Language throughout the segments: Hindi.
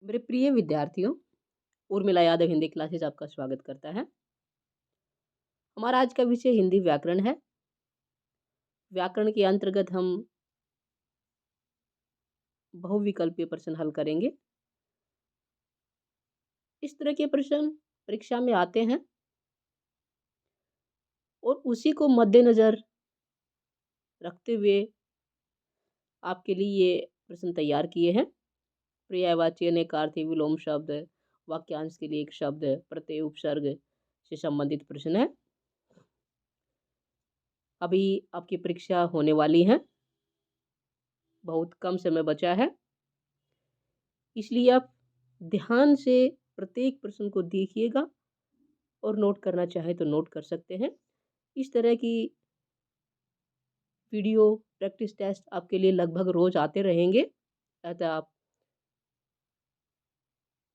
मेरे प्रिय विद्यार्थियों, उर्मिला यादव हिंदी क्लासेस आपका स्वागत करता है। हमारा आज का विषय हिंदी व्याकरण है। व्याकरण के अंतर्गत हम बहुविकल्पीय प्रश्न हल करेंगे। इस तरह के प्रश्न परीक्षा में आते हैं और उसी को मद्देनजर रखते हुए आपके लिए ये प्रश्न तैयार किए हैं। पर्यायवाची, अनेकार्थी, विलोम शब्द, वाक्यांश के लिए एक शब्द, प्रत्यय, उपसर्ग से संबंधित प्रश्न है। अभी आपकी परीक्षा होने वाली है, बहुत कम समय बचा है, इसलिए आप ध्यान से प्रत्येक प्रश्न को देखिएगा और नोट करना चाहे तो नोट कर सकते हैं। इस तरह की वीडियो प्रैक्टिस टेस्ट आपके लिए लगभग रोज आते रहेंगे, अतः आप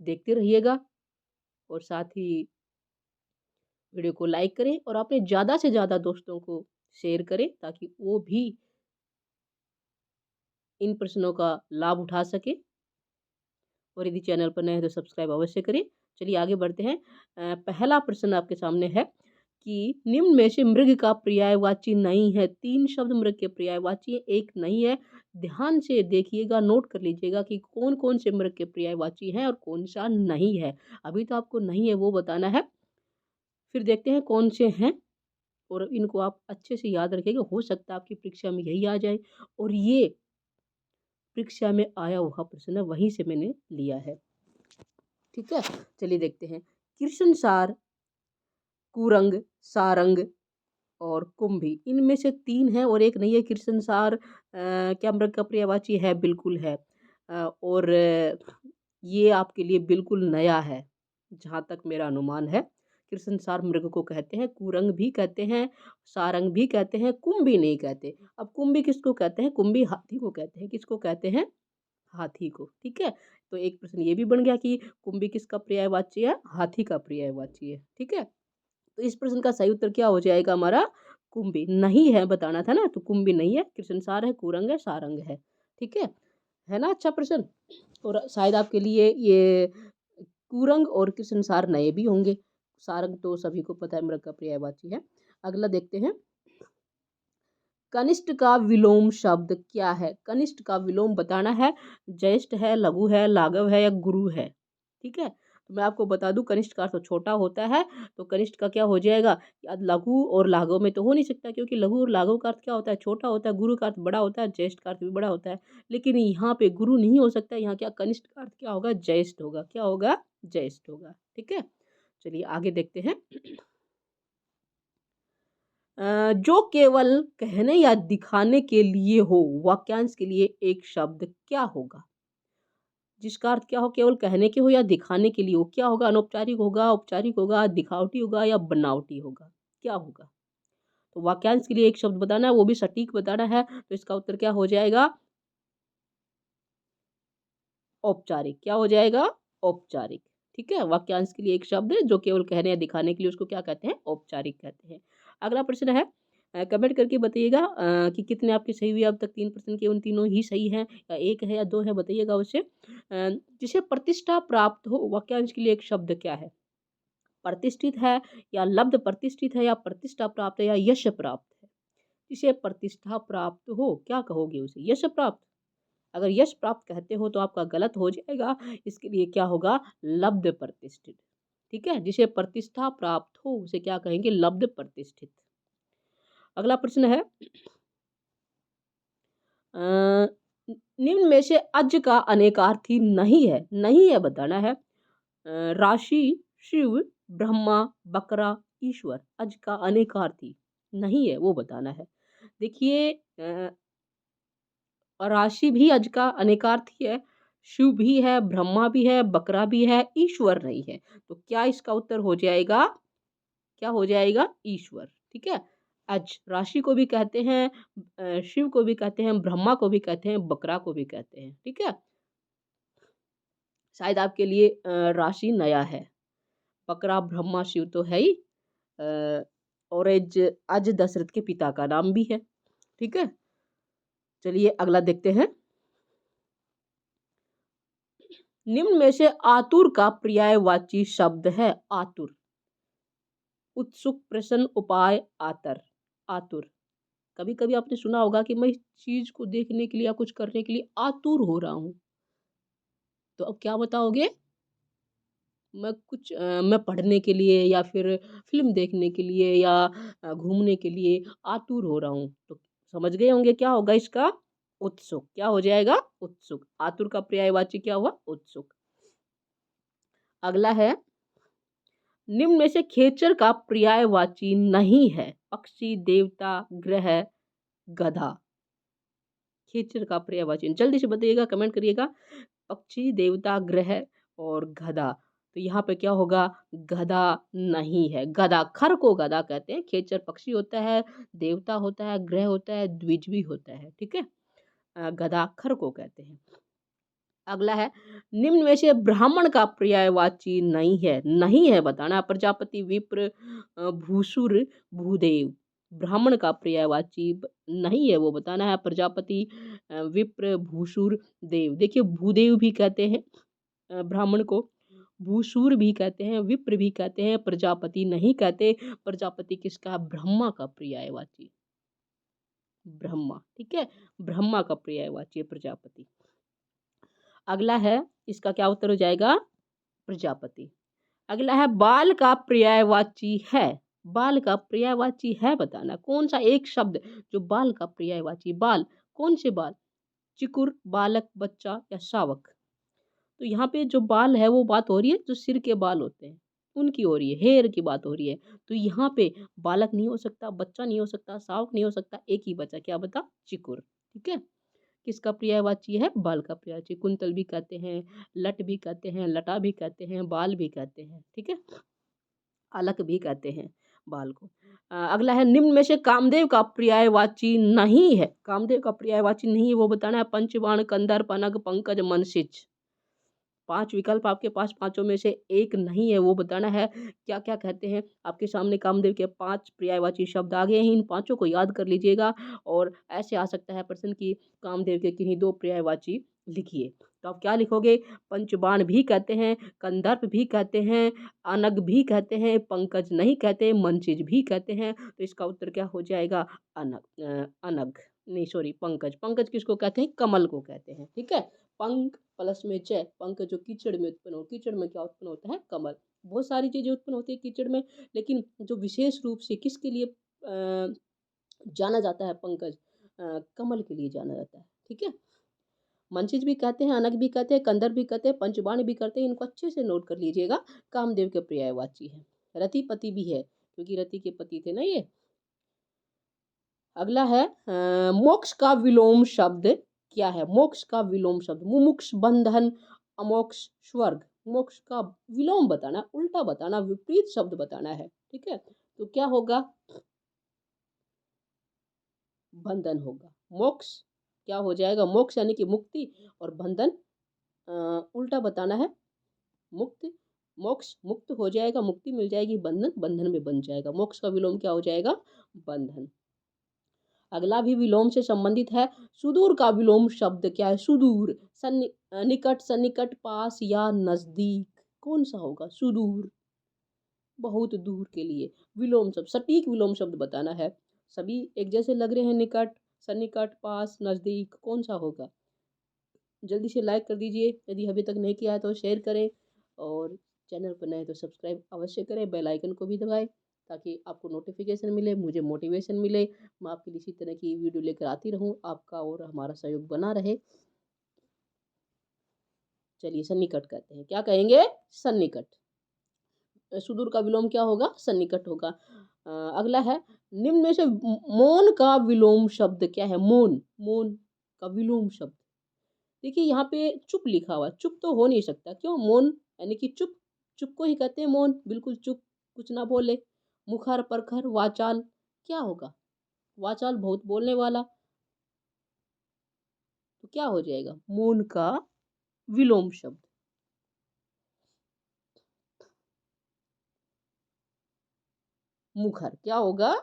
देखते रहिएगा और साथ ही वीडियो को लाइक करें और अपने ज़्यादा से ज़्यादा दोस्तों को शेयर करें ताकि वो भी इन प्रश्नों का लाभ उठा सके। और यदि चैनल पर नए हैं तो सब्सक्राइब अवश्य करें। चलिए आगे बढ़ते हैं। पहला प्रश्न आपके सामने है कि निम्न में से मृग का पर्यायवाची नहीं है। 3 शब्द मृग के पर्यायवाची, एक नहीं है। ध्यान से देखिएगा, नोट कर लीजिएगा कि कौन कौन से मृग के पर्यायवाची हैं और कौन सा नहीं है। अभी तो आपको नहीं है वो बताना है, फिर देखते हैं कौन से हैं और इनको आप अच्छे से याद रखिएगा। हो सकता है आपकी परीक्षा में यही आ जाए और ये परीक्षा में आया हुआ प्रश्न है, वहीं से मैंने लिया है। ठीक है, चलिए देखते हैं। कृष्णसार, कुरंग, सारंग और कुंभी, इनमें से 3 है और एक नहीं है। कृष्णसार क्या मृग का पर्यायवाची है? बिल्कुल है। और ये आपके लिए बिल्कुल नया है जहाँ तक मेरा अनुमान है। कृष्णसार मृग को कहते हैं, कुरंग भी कहते हैं, सारंग भी कहते हैं, कुंभी नहीं कहते। अब कुंभी किसको कहते हैं? कुंभी हाथी को कहते हैं। किसको कहते हैं? हाथी को। ठीक है, तो एक प्रश्न ये भी बन गया कि कुंभी किसका पर्यायवाची है? हाथी का पर्यायवाची है। ठीक है, तो इस प्रश्न का सही उत्तर क्या हो जाएगा हमारा? कुंभी। नहीं है बताना था ना, तो कुंभी नहीं है, कृष्णसार है, कुरंग है, सारंग है। ठीक है ना? अच्छा प्रश्न। और शायद आपके लिए ये कुरंग और कृष्णसार नए भी होंगे। सारंग तो सभी को पता है मृग का पर्यायवाची है। अगला देखते हैं। कनिष्ठ का विलोम शब्द क्या है? कनिष्ठ का विलोम बताना है। ज्येष्ठ है, लघु है, लाघव है या गुरु है। ठीक है, तो मैं आपको बता दूं, कनिष्ठ का अर्थ तो छोटा होता है, तो कनिष्ठ का क्या हो जाएगा? लघु और लाघव में तो हो नहीं सकता, क्योंकि लघु और लाघव का अर्थ क्या होता है? छोटा होता है। गुरु का अर्थ बड़ा होता है, ज्येष्ठ का अर्थ भी बड़ा होता है। लेकिन यहाँ पे गुरु नहीं हो सकता। यहाँ क्या कनिष्ठ का अर्थ क्या होगा? ज्येष्ठ होगा। क्या होगा? ज्येष्ठ होगा। ठीक है, चलिए आगे देखते हैं। जो केवल कहने या दिखाने के लिए हो, वाक्यांश के लिए एक शब्द क्या होगा? जिसका अर्थ क्या हो? केवल कहने के हो या दिखाने के लिए हो, क्या होगा? अनौपचारिक होगा, औपचारिक होगा, दिखावटी होगा या बनावटी होगा? क्या होगा? तो वाक्यांश के लिए एक शब्द बताना है, वो भी सटीक बताना है। तो इसका उत्तर क्या हो जाएगा? औपचारिक। क्या हो जाएगा? औपचारिक। ठीक है, वाक्यांश के लिए एक शब्द जो केवल कहने या दिखाने के लिए, उसको क्या कहते हैं? औपचारिक कहते हैं। अगला प्रश्न है, कमेंट करके बताइएगा कि कितने आपके सही हुए अब तक। 3 प्रश्न के उन तीनों ही सही हैं या 1 है या 2 है, बताइएगा उसे। जिसे प्रतिष्ठा प्राप्त हो, वाक्यांश के लिए एक शब्द क्या है? प्रतिष्ठित है या लब्ध प्रतिष्ठित है या प्रतिष्ठा प्राप्त है या यश प्राप्त है? जिसे प्रतिष्ठा प्राप्त हो, क्या कहोगे उसे? यश प्राप्त। अगर यश प्राप्त कहते हो तो आपका गलत हो जाएगा। इसके लिए क्या होगा? लब्ध प्रतिष्ठित। ठीक है, जिसे प्रतिष्ठा प्राप्त हो उसे क्या कहेंगे? लब्ध प्रतिष्ठित। अगला प्रश्न है, निम्न में से अज का अनेकार्थी नहीं है। नहीं है बताना है। राशि, शिव, ब्रह्मा, बकरा, ईश्वर। अज का अनेकार्थी नहीं है, वो बताना है। देखिए, राशि भी अज का अनेकार्थी है, शिव भी है, ब्रह्मा भी है, बकरा भी है, ईश्वर नहीं है। तो क्या इसका उत्तर हो जाएगा? क्या हो जाएगा? ईश्वर। ठीक है, अज राशि को भी कहते हैं, शिव को भी कहते हैं, ब्रह्मा को भी कहते हैं, बकरा को भी कहते हैं। ठीक है, शायद आपके लिए राशि नया है। बकरा, ब्रह्मा, शिव तो है ही। और अज, अज दशरथ के पिता का नाम भी है। ठीक है, चलिए अगला देखते हैं। निम्न में से आतुर का पर्यायवाची शब्द है। आतुर, उत्सुक, प्रसन्न, उपाय, आतर, आतुर। कभी कभी आपने सुना होगा कि मैं इस चीज को देखने के लिए या कुछ करने के लिए आतुर हो रहा हूं। तो अब क्या बताओगे? मैं पढ़ने के लिए या फिर फ़िल्म देखने के लिए या घूमने के लिए आतुर हो रहा हूँ। तो समझ गए होंगे क्या होगा इसका? उत्सुक। क्या हो जाएगा? उत्सुक। आतुर का पर्यायवाची क्या हुआ? उत्सुक। अगला है, निम्न में से खेचर का पर्यायवाची नहीं है। पक्षी, देवता, ग्रह, गधा। खेचर का पर्यायवाची जल्दी से बताइएगा, कमेंट करिएगा। पक्षी, देवता, ग्रह और गधा। तो यहाँ पे क्या होगा? गधा नहीं है। गधा, खर को गधा कहते हैं। खेचर पक्षी होता है, देवता होता है, ग्रह होता है, द्विज भी होता है। ठीक है, गधा खर को कहते हैं। अगला है, निम्न में से ब्राह्मण का पर्यायवाची नहीं है। नहीं है बताना। प्रजापति, विप्र, भूसुर, भूदेव। ब्राह्मण का पर्यायवाची नहीं है वो बताना है। प्रजापति, विप्र, भूसुर, देव। देखिए, भूदेव भी कहते हैं ब्राह्मण को, भूसुर भी कहते हैं, विप्र भी कहते हैं, प्रजापति नहीं कहते। प्रजापति किसका? ब्रह्मा का पर्यायवाची। ब्रह्मा, ठीक है, ब्रह्मा का पर्यायवाची है प्रजापति। अगला है, इसका क्या उत्तर हो जाएगा? प्रजापति। अगला है, बाल का पर्यायवाची है। बाल का पर्यायवाची है बताना। कौन सा एक शब्द जो बाल का पर्यायवाची? बाल, कौन से बाल? चिकुर, बालक, बच्चा या शावक? तो यहाँ पे जो बाल है वो बात हो रही है जो सिर के बाल होते हैं उनकी हो रही है, हेयर की बात हो रही है। तो यहाँ पे बालक नहीं हो सकता, बच्चा नहीं हो सकता, शावक नहीं हो सकता, एक ही बचा। क्या बता? चिकुर। ठीक है, किसका पर्यायवाची है? बाल का पर्यायवाची। कुंतल भी कहते हैं, लट भी कहते हैं, लटा भी कहते हैं, बाल भी कहते हैं। ठीक है, अलक भी कहते हैं बाल को। अगला है, निम्न में से कामदेव का पर्यायवाची नहीं है। कामदेव का पर्यायवाची नहीं है वो बताना है। पंचबाण, कंदर्प, अनग, पंकज, मनसिच। 5 विकल्प आपके पास, पाँचों में से एक नहीं है वो बताना है। क्या क्या कहते हैं? आपके सामने कामदेव के 5 पर्यायवाची शब्द आ गए हैं। इन पाँचों को याद कर लीजिएगा। और ऐसे आ सकता है प्रश्न कि कामदेव के किन्हीं 2 पर्यायवाची लिखिए। तो आप क्या लिखोगे? पंचबाण भी कहते हैं, कंदर्प भी कहते हैं, अनग भी कहते हैं, पंकज नहीं कहते, मनचिज भी कहते हैं। तो इसका उत्तर क्या हो जाएगा? अनग नहीं, सॉरी, पंकज। पंकज किसको कहते हैं? कमल को कहते हैं। ठीक है, पंख प्लस में च, पंख जो कीचड़ में उत्पन्न हो। कीचड़ में क्या उत्पन्न होता है? कमल। बहुत सारी चीजें उत्पन्न होती है कीचड़ में, लेकिन जो विशेष रूप से किसके लिए जाना जाता है पंकज? कमल के लिए जाना जाता है। ठीक है, मंचिज भी कहते हैं, अनग भी कहते हैं, कंदर भी कहते हैं, पंचबाण भी करते हैं। इनको अच्छे से नोट कर लीजिएगा। कामदेव के पर्यायवाची है। रति पति भी है क्योंकि रति के पति थे ना ये। अगला है, मोक्ष का विलोम शब्द क्या है? मोक्ष का विलोम शब्द, मुमुक्ष, बंधन, अमोक्ष, स्वर्ग। मोक्ष का विलोम बताना, उल्टा बताना, विपरीत शब्द बताना है। ठीक है, तो क्या होगा? बंधन होगा। मोक्ष क्या हो जाएगा? मोक्ष यानी कि मुक्ति, और बंधन उल्टा बताना है। मुक्त, मोक्ष मुक्त हो जाएगा, मुक्ति मिल जाएगी, बंधन बंधन में बन जाएगा। मोक्ष का विलोम क्या हो जाएगा? बंधन। अगला भी विलोम से संबंधित है। सुदूर का विलोम शब्द क्या है? सुदूर, निकट, सन्निकट, पास या नजदीक। कौन सा होगा? सुदूर, बहुत दूर के लिए। विलोम शब्द, सटीक विलोम शब्द बताना है। सभी एक जैसे लग रहे हैं, निकट, सन्निकट, पास, नजदीक, कौन सा होगा? जल्दी से लाइक कर दीजिए, यदि अभी तक नहीं किया है तो शेयर करें, और चैनल पर नए तो सब्सक्राइब अवश्य करें, बेल आइकन को भी दबाएं ताकि आपको नोटिफिकेशन मिले, मुझे मोटिवेशन मिले। मैं आपके लिए इसी तरह की वीडियो लेकर आती रहूं, आपका और हमारा सहयोग बना रहे। चलिए, सन्निकट कहते हैं। क्या कहेंगे? सन्निकट। सुदूर का विलोम क्या होगा? सन्निकट होगा। अगला है, निम्न में से मौन का विलोम शब्द क्या है? मौन, मौन का विलोम शब्द। देखिए, यहाँ पे चुप लिखा हुआ है, चुप तो हो नहीं सकता। क्यों? मौन यानी कि चुप, चुप को ही कहते हैं मौन, बिल्कुल चुप, कुछ ना बोले। मुखर, परखर, वाचाल, क्या होगा? वाचाल, बहुत बोलने वाला। तो क्या हो जाएगा? मौन का विलोम शब्द। मुखर, क्या होगा?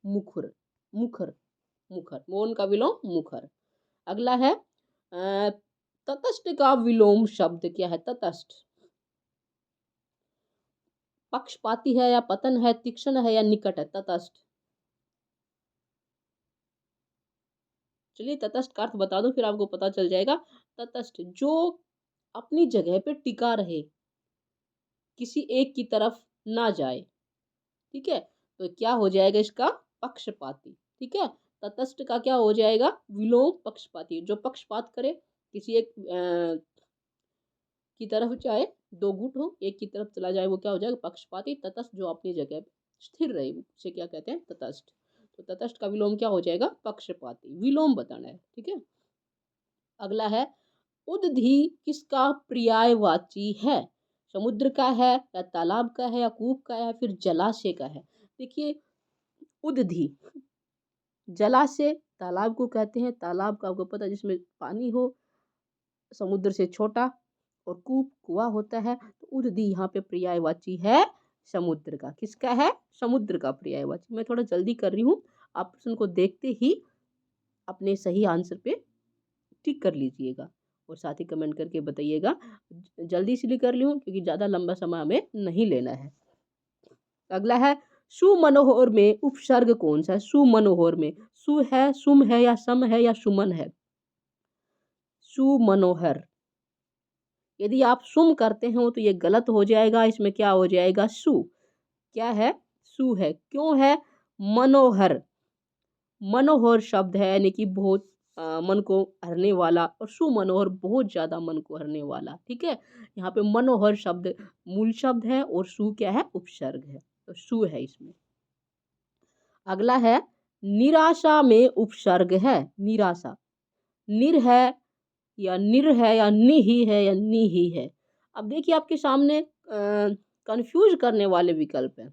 मुखर, मुखर, मुखर। मौन का विलोम मुखर। अगला है, तटस्थ का विलोम शब्द क्या है? तटस्थ पक्षपाती है या पतन है, तीक्ष्ण है या निकट है? तटस्थ। चलिए तटस्थ का अर्थ बता दो, फिर आपको पता चल जाएगा। तटस्थ जो अपनी जगह पे टिका रहे, किसी एक की तरफ ना जाए। ठीक है, तो क्या हो जाएगा इसका? पक्षपाती। ठीक है, तटस्थ का क्या हो जाएगा? विलोम पक्षपाती, जो पक्षपात करे, किसी एक की तरफ जाए, दो गुट हो, एक की तरफ चला जाए, वो क्या हो जाएगा? पक्षपाती। तटस्थ जो अपनी जगह पे स्थिर रहे, उसे क्या कहते हैं? तटस्थ। तो तटस्थ का विलोम क्या हो जाएगा? पक्षपाती। विलोम बताना है। ठीक है, अगला है उदधि किसका पर्यायवाची है? समुद्र का है या तालाब का है या कूप का है या फिर जलाशय का है? देखिए, उदधि जलाशय तालाब को कहते हैं, तालाब का आपको पता है जिसमें पानी हो, समुद्र से छोटा, और कूप कुआं होता है। तो उदधि यहाँ पे पर्यायवाची है समुद्र का। किसका है? समुद्र का पर्यायवाची। मैं थोड़ा जल्दी कर रही हूँ, आप प्रश्न को देखते ही अपने सही आंसर पे टिक कर लीजिएगा और साथ ही कमेंट करके बताइएगा। जल्दी इसलिए कर ली हूँ क्योंकि ज़्यादा लंबा समय हमें नहीं लेना है। अगला है सुमनोहर में उपसर्ग कौन सा है? सुमनोहर में सु है, सुम है या सम है या सुमन है? सुमनोहर। यदि आप सुम करते हो तो ये गलत हो जाएगा, इसमें क्या हो जाएगा? सु। क्या है? सु है। क्यों है? मनोहर, मनोहर शब्द है, यानी कि बहुत मन को हरने वाला, और सुमनोहर बहुत ज्यादा मन को हरने वाला। ठीक है, यहाँ पे मनोहर शब्द मूल शब्द है और सु क्या है? उपसर्ग है, तो सु है इसमें। अगला है निराशा में उपसर्ग है। निराशा निर है या निर है या नि ही है या नी ही है? अब देखिए आपके सामने कंफ्यूज करने वाले विकल्प है।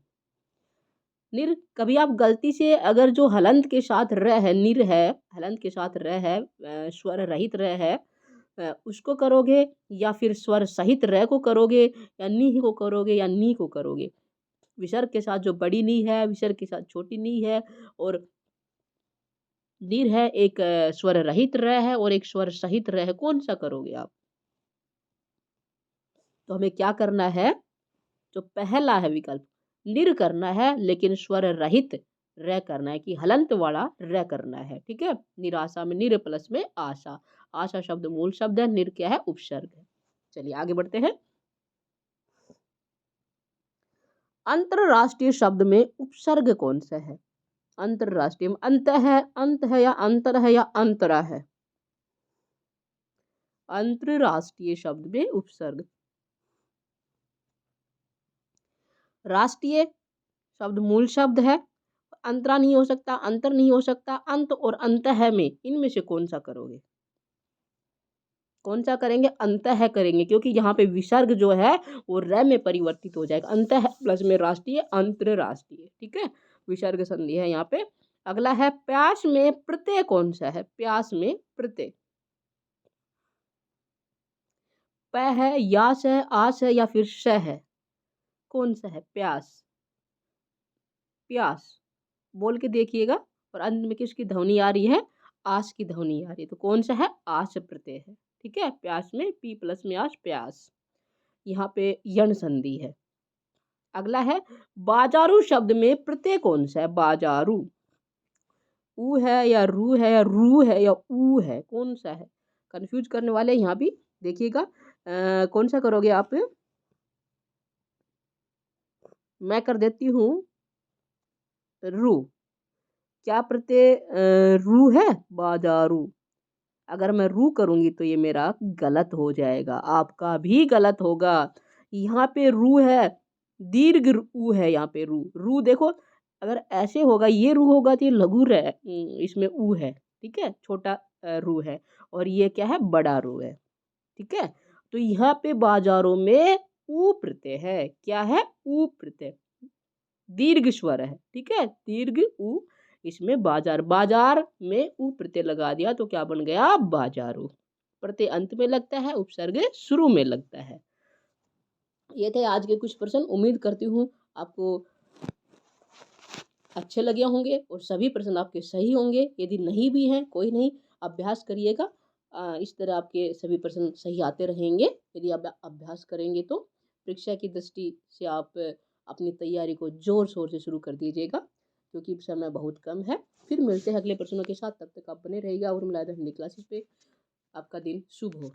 निर, कभी आप गलती से अगर जो हलंत के साथ र है, निर है, हलंत के साथ र है, स्वर रहित र है, उसको करोगे, या फिर स्वर सहित र को करोगे, या नी को करोगे, या नी को करोगे? विसर्ग के साथ जो बड़ी नी है, विसर्ग के साथ छोटी नी है, और निर है, एक स्वर रहित र है और एक स्वर सहित र है, कौन सा करोगे आप? तो हमें क्या करना है? जो पहला है विकल्प, निर करना है, लेकिन स्वर रहित र करना है, कि हलंत वाला र करना है। ठीक है, निराशा में निर प्लस में आशा। आशा शब्द मूल शब्द है, निर क्या है? उपसर्ग है। चलिए आगे बढ़ते हैं। अंतरराष्ट्रीय शब्द में उपसर्ग कौन सा है? अंतरराष्ट्रीय में अंत है, अंत है या अंतर है या अंतरा है? अंतरराष्ट्रीय शब्द में उपसर्ग। राष्ट्रीय शब्द मूल शब्द है, अंतरा नहीं हो सकता, अंतर नहीं हो सकता, अंत और अंत है में इनमें से कौन सा करोगे? कौन सा करेंगे? अंत है करेंगे, क्योंकि यहाँ पे विसर्ग जो है वो र में परिवर्तित हो जाएगा। अंत है प्लस में राष्ट्रीय, अंतरराष्ट्रीय। ठीक है, विसर्ग संधि है यहाँ पे। अगला है प्यास में प्रत्यय कौन सा है? प्यास में प्रत्यय प है, यास है, आस है या फिर श है? कौन सा है? प्यास। प्यास बोल के देखिएगा, और अंत में किसकी ध्वनि आ रही है? आस की ध्वनि आ रही है, तो कौन सा है? आस प्रत्यय है। ठीक है, प्यास में पी प्लस में आस, प्यास। यहाँ पे यण संधि है। अगला है बाजारू शब्द में प्रत्यय कौन सा है? बाजारू ऊ है या रू है या रू है या ऊ है? कौन सा है? कंफ्यूज करने वाले यहाँ भी देखिएगा। कौन सा करोगे आप? मैं कर देती हूँ रू। क्या प्रत्यय रू है? बाजारू। अगर मैं रू करूंगी तो ये मेरा गलत हो जाएगा, आपका भी गलत होगा। यहाँ पे रू है, दीर्घ ऊ है यहाँ पे। रू रू देखो, अगर ऐसे होगा, ये रू होगा तो ये लघु रे, इसमें ऊ है। ठीक है, छोटा रू है, और ये क्या है? बड़ा रू है। ठीक है, तो यहाँ पे बाजारों में ऊ प्रत्यय है। क्या है? ऊ प्रत्यय, दीर्घ स्वर है। ठीक है, दीर्घ ऊ, इसमें बाजार, बाजार में ऊ प्रत्यय लगा दिया तो क्या बन गया? बाजारू। प्रत्यय अंत में लगता है, उपसर्ग शुरू में लगता है। ये थे आज के कुछ प्रश्न। उम्मीद करती हूँ आपको अच्छे लगे होंगे और सभी प्रश्न आपके सही होंगे। यदि नहीं भी हैं कोई नहीं, अभ्यास करिएगा, इस तरह आपके सभी प्रश्न सही आते रहेंगे यदि आप अभ्यास करेंगे तो। परीक्षा की दृष्टि से आप अपनी तैयारी को ज़ोर शोर से शुरू कर दीजिएगा, क्योंकि समय बहुत कम है। फिर मिलते हैं अगले प्रश्नों के साथ, तब तक आप बने रहिएगा और मिलाद हिंदी क्लासेस पे। आपका दिन शुभ हो।